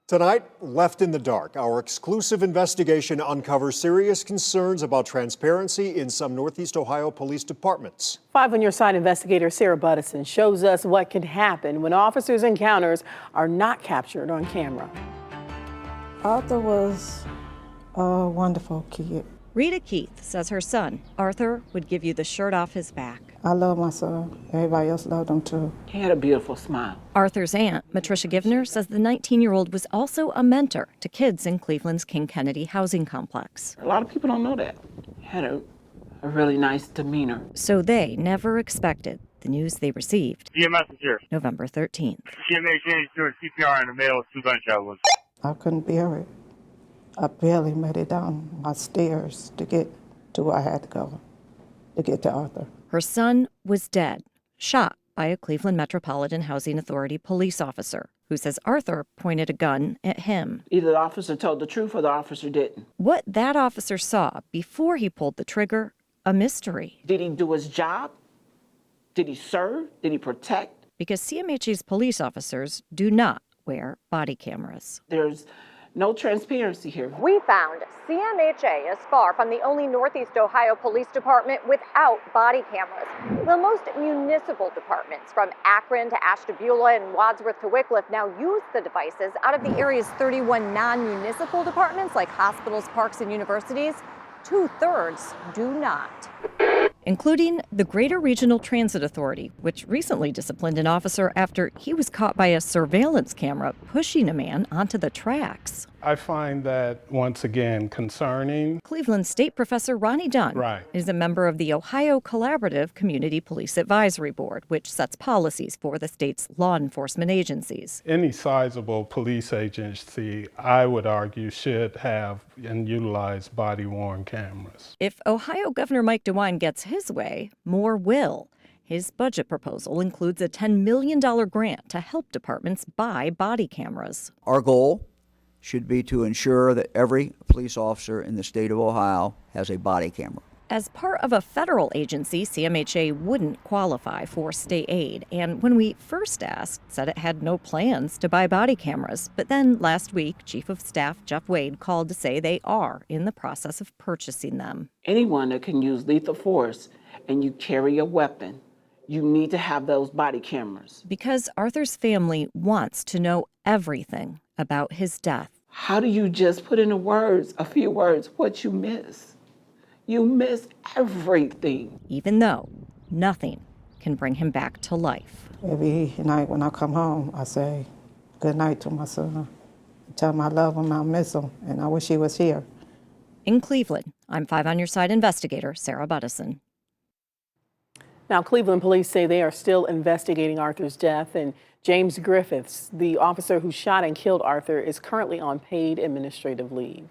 Tonight, Left in the Dark, our exclusive investigation uncovers serious concerns about transparency in some Northeast Ohio police departments. 5 on Your Side investigator Sarah Buttison shows us what can happen when officers' encounters are not captured on camera. Arthur was a wonderful kid. Rita Keith says her son, Arthur, would give you the shirt off his back. I love my son. Everybody else loved him too. He had a beautiful smile. Arthur's aunt, Matricia Givner, says the 19-year-old was also a mentor to kids in Cleveland's King Kennedy housing complex. A lot of people don't know that. He had a really nice demeanor. So they never expected the news they received. EMS is here. November 13th. CMHA is doing CPR in the male with 2 gunshot wounds. I couldn't bear it. I barely made it down my stairs to get to where I had to go to get to Arthur. Her son was dead, shot by a Cleveland Metropolitan Housing Authority police officer who says Arthur pointed a gun at him. Either the officer told the truth or the officer didn't. What that officer saw before he pulled the trigger, a mystery. Did he do his job? Did he serve? Did he protect? Because CMHA's police officers do not wear body cameras. There's no transparency here. We found CMHA is far from the only Northeast Ohio Police Department without body cameras. The most municipal departments, from Akron to Ashtabula and Wadsworth to Wickliffe, now use the devices. Out of the area's 31 non-municipal departments, like hospitals, parks, and universities, 2/3 do not. Including the Greater Regional Transit Authority, which recently disciplined an officer after he was caught by a surveillance camera pushing a man onto the tracks. I find that, once again, concerning. Cleveland State Professor Ronnie Dunn is a member of the Ohio Collaborative Community Police Advisory Board, which sets policies for the state's law enforcement agencies. Any sizable police agency, I would argue, should have and utilize body-worn cameras. If Ohio Governor Mike DeWine gets his way, more will. His budget proposal includes a $10 million grant to help departments buy body cameras. Our goal should be to ensure that every police officer in the state of Ohio has a body camera. As part of a federal agency, CMHA wouldn't qualify for state aid. And when we first asked, said it had no plans to buy body cameras. But then last week, Chief of Staff Jeff Wade called to say they are in the process of purchasing them. Anyone that can use lethal force and you carry a weapon, you need to have those body cameras. Because Arthur's family wants to know everything about his death. How do you just put into words, a few words, what you miss? You miss everything. Even though nothing can bring him back to life. Every night when I come home, I say good night to my son. Tell him I love him, I miss him, and I wish he was here. In Cleveland, I'm 5 on Your Side investigator Sarah Buttison. Now, Cleveland police say they are still investigating Arthur's death, and James Griffiths, the officer who shot and killed Arthur, is currently on paid administrative leave.